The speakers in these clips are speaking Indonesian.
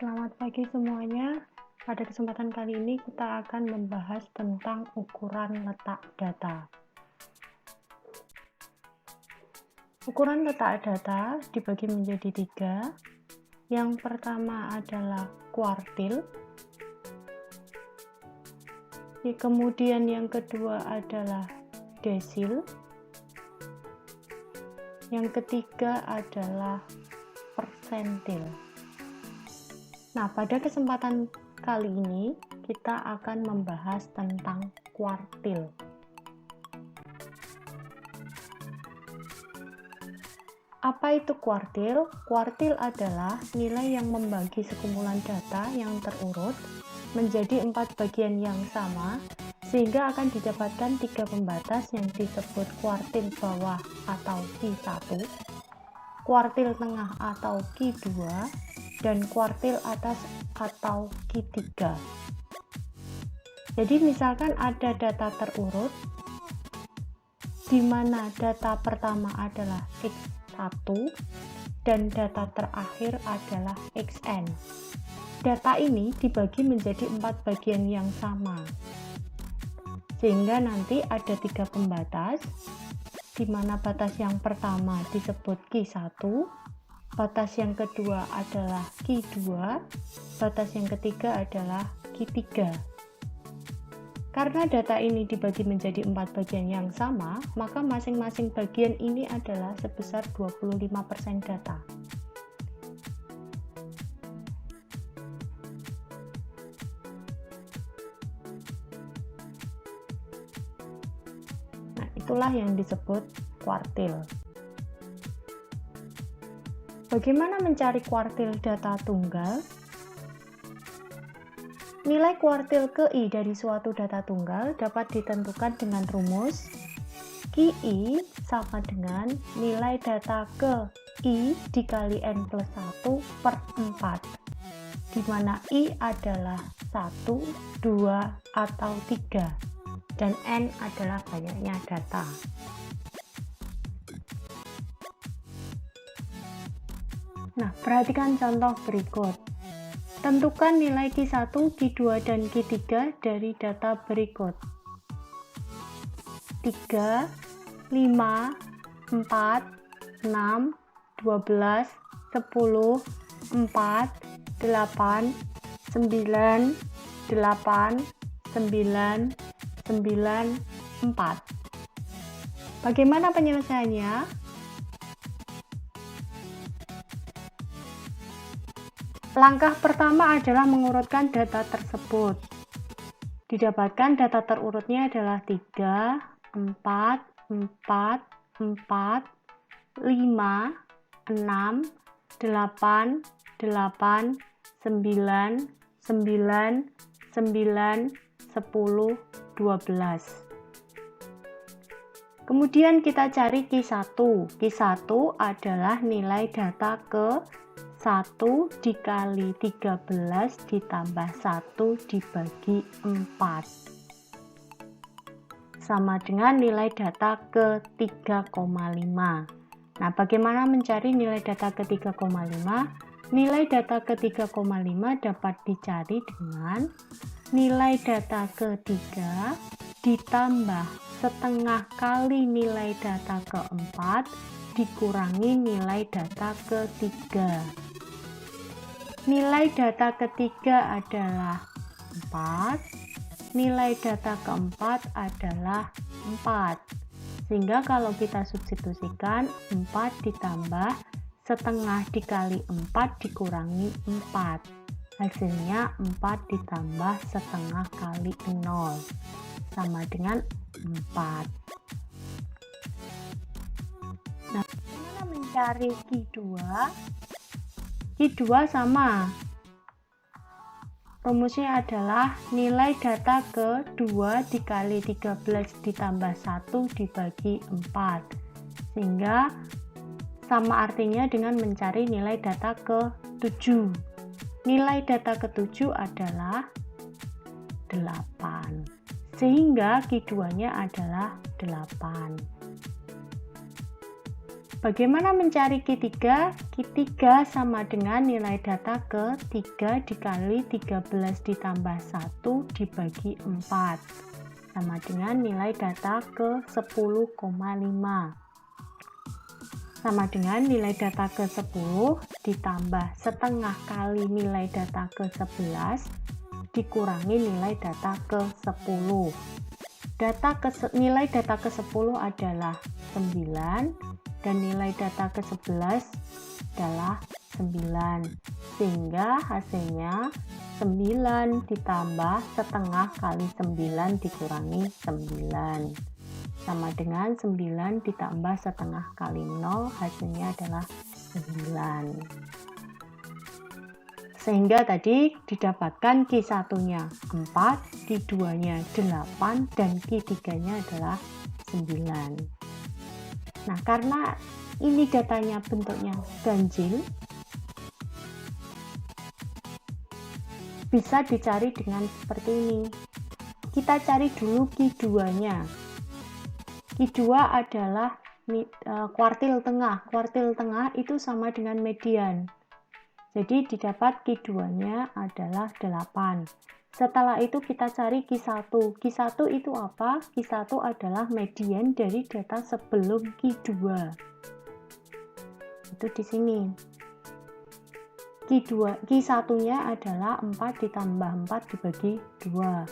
Selamat pagi semuanya. Pada kesempatan kali ini kita akan membahas tentang ukuran letak data. Ukuran letak data dibagi menjadi 3. Yang pertama adalah kuartil. Kemudian yang kedua adalah desil. Yang ketiga adalah persentil. Nah, pada kesempatan kali ini kita akan membahas tentang kuartil. Apa itu kuartil? Kuartil adalah nilai yang membagi sekumpulan data yang terurut menjadi 4 bagian yang sama, sehingga akan didapatkan 3 pembatas yang disebut kuartil bawah atau Q1, kuartil tengah atau Q2, dan kuartil atas atau Q3. Jadi misalkan ada data terurut di mana data pertama adalah X1 dan data terakhir adalah Xn. Data ini dibagi menjadi 4 bagian yang sama. Sehingga nanti ada 3 pembatas, di mana batas yang pertama disebut Q1, batas yang kedua adalah Q2, batas yang ketiga adalah Q3. Karena data ini dibagi menjadi 4 bagian yang sama, maka masing-masing bagian ini adalah sebesar 25% data. Nah, itulah yang disebut kuartil. Bagaimana mencari kuartil data tunggal? Nilai kuartil KI dari suatu data tunggal dapat ditentukan dengan rumus KI sama dengan nilai data ke I dikali N plus 1 per 4, di mana I adalah 1, 2, atau 3, dan N adalah banyaknya data. Nah, perhatikan contoh berikut. Tentukan nilai Q1, Q2, dan Q3 dari data berikut. 3, 5, 4, 6, 12, 10, 4, 8, 9, 8, 9, 9, 4. Bagaimana penyelesaiannya? Langkah pertama adalah mengurutkan data tersebut. Didapatkan data terurutnya adalah 3, 4, 4, 4, 5, 6, 8, 8, 9, 9, 9, 10, 12. Kemudian kita cari Q1. Q1 adalah nilai data ke 1 dikali 13 ditambah 1 dibagi 4 sama dengan nilai data ke 3,5. Nah, bagaimana mencari nilai data ke 3,5? Nilai data ke 3,5 dapat dicari dengan nilai data ke 3 ditambah setengah kali nilai data ke 4 dikurangi nilai data ke 3. Nilai data ketiga adalah 4, nilai data keempat adalah 4. Sehingga kalau kita substitusikan, 4 ditambah setengah dikali 4 dikurangi 4. Hasilnya 4 ditambah setengah kali 0, sama dengan 4. Nah, bagaimana mencari Q2? Q2 sama. Rumusnya adalah nilai data ke 2 dikali 13 ditambah 1 dibagi 4. Sehingga sama artinya dengan mencari nilai data ke 7. Nilai data ke 7 adalah 8. Sehingga Q2-nya adalah 8. Bagaimana mencari Q3? Q3 sama dengan nilai data ke 3 dikali 13 ditambah 1 dibagi 4. Sama dengan nilai data ke 10,5. Sama dengan nilai data ke 10 ditambah setengah kali nilai data ke 11 dikurangi nilai data ke 10. Nilai data ke 10 adalah 9 dan nilai data ke 11 adalah 9, sehingga hasilnya 9 ditambah setengah kali 9 dikurangi 9 sama dengan 9 ditambah setengah kali 0, hasilnya adalah 9. Sehingga tadi didapatkan Q1 nya 4, Q2 nya 8, dan Q3 nya adalah 9. Nah, karena ini datanya bentuknya ganjil, bisa dicari dengan seperti ini. Kita cari dulu Q2 nya. Q2 adalah kuartil tengah. Kuartil tengah itu sama dengan median. Jadi didapat Q2 nya adalah 8. Setelah itu kita cari Q1. Q1 itu apa? Q1 adalah median dari data sebelum Q2. Itu di sini. Q1-nya adalah 4 ditambah 4 dibagi 2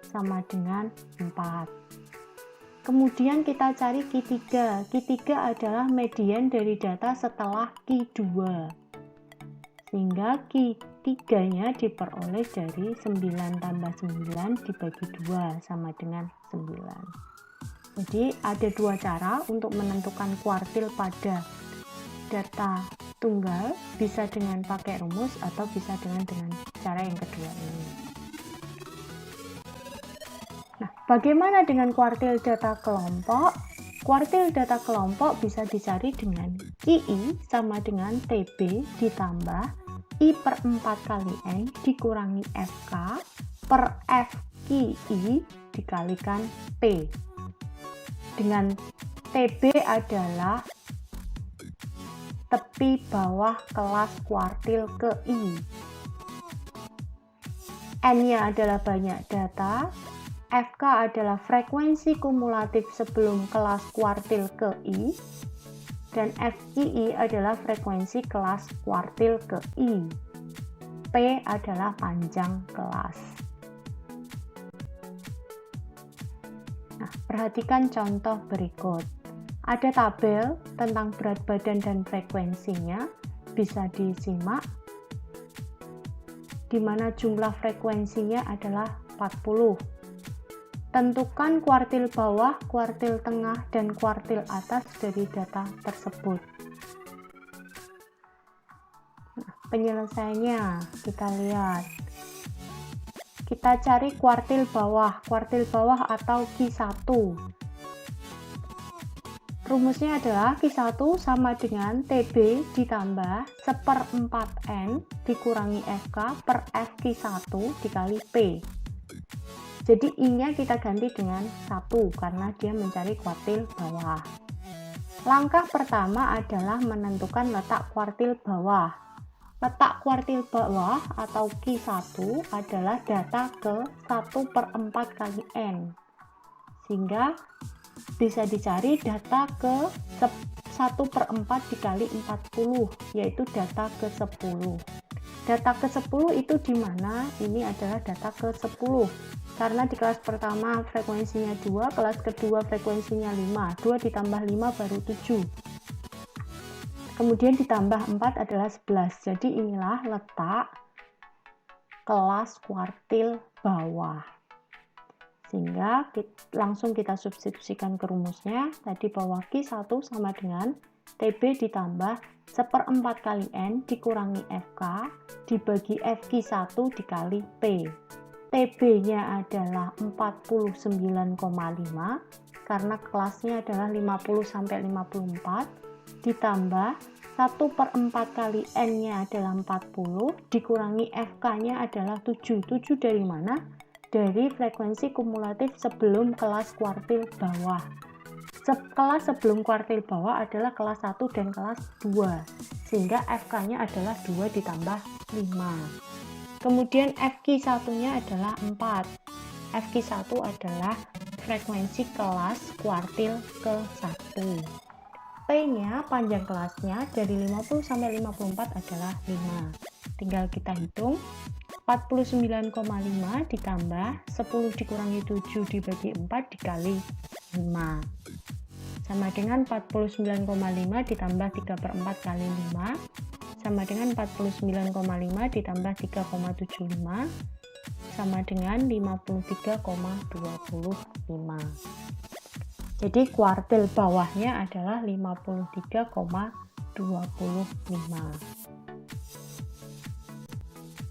sama dengan 4. Kemudian kita cari Q3. Q3 adalah median dari data setelah Q2. Sehingga Q3-nya diperoleh dari 9 tambah 9 dibagi 2 sama dengan 9. Jadi ada dua cara untuk menentukan kuartil pada data tunggal, bisa dengan pakai rumus atau bisa dengan cara yang kedua ini. Nah, bagaimana dengan kuartil data kelompok? Kuartil data kelompok bisa dicari dengan QI sama dengan TB ditambah I per 4 kali N dikurangi FK per FQI dikalikan P. Dengan TB adalah tepi bawah kelas kuartil ke I. N-nya adalah banyak data, FK adalah frekuensi kumulatif sebelum kelas kuartil ke I, dan FQI adalah frekuensi kelas kuartil ke I. P adalah panjang kelas. Nah, perhatikan contoh berikut. Ada tabel tentang berat badan dan frekuensinya, bisa disimak, di mana jumlah frekuensinya adalah 40. Tentukan kuartil bawah, kuartil tengah, dan kuartil atas dari data tersebut. Nah, penyelesaiannya kita lihat. Kita cari kuartil bawah atau Q1. Rumusnya adalah Q1 sama dengan TB ditambah 1/4N dikurangi FK per FQ1 dikali P. Jadi I-nya kita ganti dengan 1 karena dia mencari kuartil bawah. Langkah pertama adalah menentukan letak kuartil bawah. Letak kuartil bawah atau Q1 adalah data ke 1/4 kali N. Sehingga bisa dicari data ke 1/4 dikali 40, yaitu data ke 10. Data ke 10 itu di mana? Ini adalah data ke 10. Karena di kelas pertama frekuensinya 2, kelas kedua frekuensinya 5. 2 ditambah 5 baru 7. Kemudian ditambah 4 adalah 11. Jadi inilah letak kelas kuartil bawah. Sehingga langsung kita substitusikan ke rumusnya. Tadi bawah Q1 sama dengan TB ditambah 1/4 kali N dikurangi FK dibagi FQ1 dikali P. TB-nya adalah 49,5 karena kelasnya adalah 50-54 ditambah 1/4 kali N-nya adalah 40 dikurangi FK-nya adalah 7. 7 dari mana? Dari frekuensi kumulatif sebelum kelas kuartil bawah. Kelas sebelum kuartil bawah adalah kelas 1 dan kelas 2, sehingga FK-nya adalah 2 ditambah 5. Kemudian FQ1-nya adalah 4. FQ1 adalah frekuensi kelas kuartil ke-1. P-nya, panjang kelasnya dari 50 sampai 54 adalah 5. Tinggal kita hitung, 49,5 ditambah 10 dikurangi 7 dibagi 4 dikali 5. Sama dengan 49,5 ditambah 3/4 kali 5, sama dengan 49,5 ditambah 3,75, sama dengan 53,25. Jadi kuartil bawahnya adalah 53,25.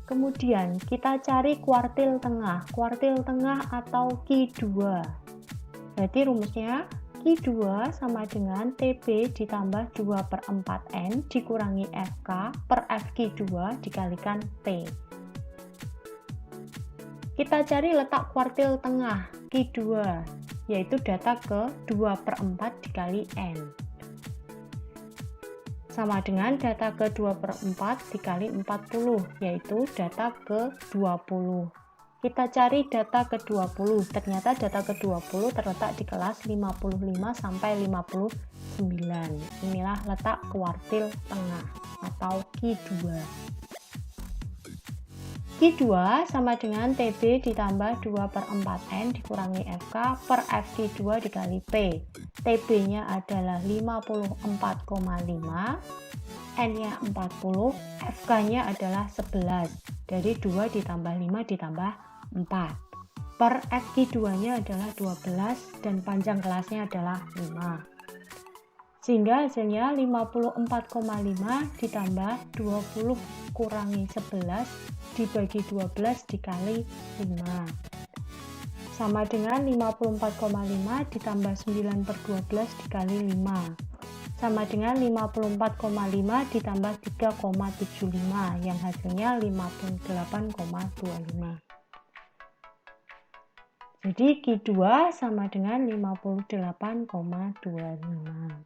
Kemudian kita cari kuartil tengah. Kuartil tengah atau Q2. Berarti rumusnya Q2 sama dengan TB ditambah 2/4N dikurangi FK per FQ2 dikalikan P. Kita cari letak kuartil tengah Q2, yaitu data ke 2/4 dikali N. Sama dengan data ke 2/4 dikali 40, yaitu data ke 20. Kita cari data ke 20. Ternyata data ke 20 terletak di kelas 55 sampai 59. Inilah letak kuartil tengah atau Q2. Q2 sama dengan TB ditambah 2/4N dikurangi FK per FQ2 dikali P. TB-nya adalah 54,5, N-nya 40, FK-nya adalah 11. Dari 2 ditambah 5 ditambah 4. Per FQ2-nya adalah 12 dan panjang kelasnya adalah 5. Sehingga hasilnya 54,5 ditambah 20 kurangi 11 dibagi 12 dikali 5. Sama dengan 54,5 ditambah 9/12 dikali 5. Sama dengan 54,5 ditambah 3,75 yang hasilnya 58,25. Jadi Q2 sama dengan 58,25.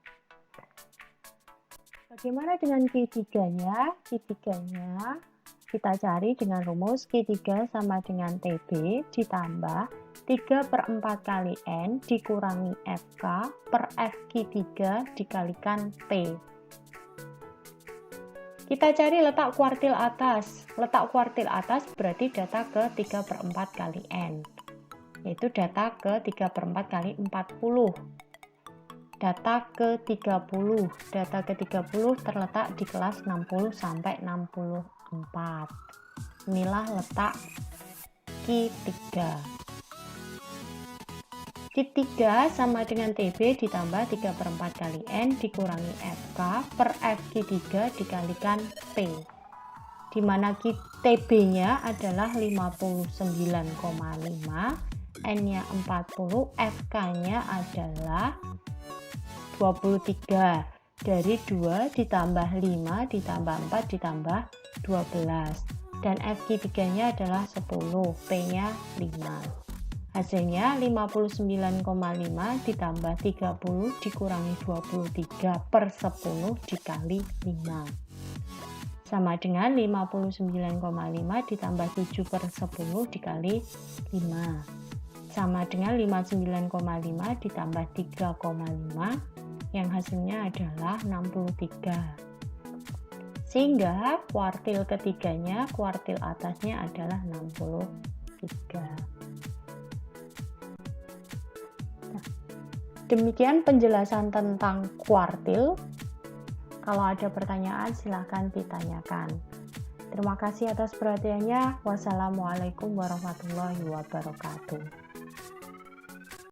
Bagaimana dengan Q3-nya? Q3-nya kita cari dengan rumus Q3 sama dengan TB ditambah 3/4 kali N dikurangi FK per FQ3 dikalikan P. Kita cari letak kuartil atas. Letak kuartil atas berarti data ke 3/4 kali N, yaitu data ke 3/4 kali 40. Data ke 30. Data ke 30 terletak di kelas 60 sampai 64. Inilah letak Q3. Q3 sama dengan TB ditambah 3/4 kali N dikurangi FK per FQ3 dikalikan P. Di mana TB-nya adalah 59,5, N-nya 40, FK-nya adalah 23. Dari 2 ditambah 5 ditambah 4 ditambah 12. Dan FQ3-nya adalah 10, P-nya 5. Hasilnya 59,5 ditambah 30 dikurangi 23 per 10 dikali 5. Sama dengan 59,5 ditambah 7 per 10 dikali 5. Sama dengan 59,5 ditambah 3,5 yang hasilnya adalah 63. Sehingga kuartil ketiganya, kuartil atasnya adalah 63. Demikian penjelasan tentang kuartil. Kalau ada pertanyaan silahkan ditanyakan. Terima kasih atas perhatiannya. Wassalamualaikum warahmatullahi wabarakatuh.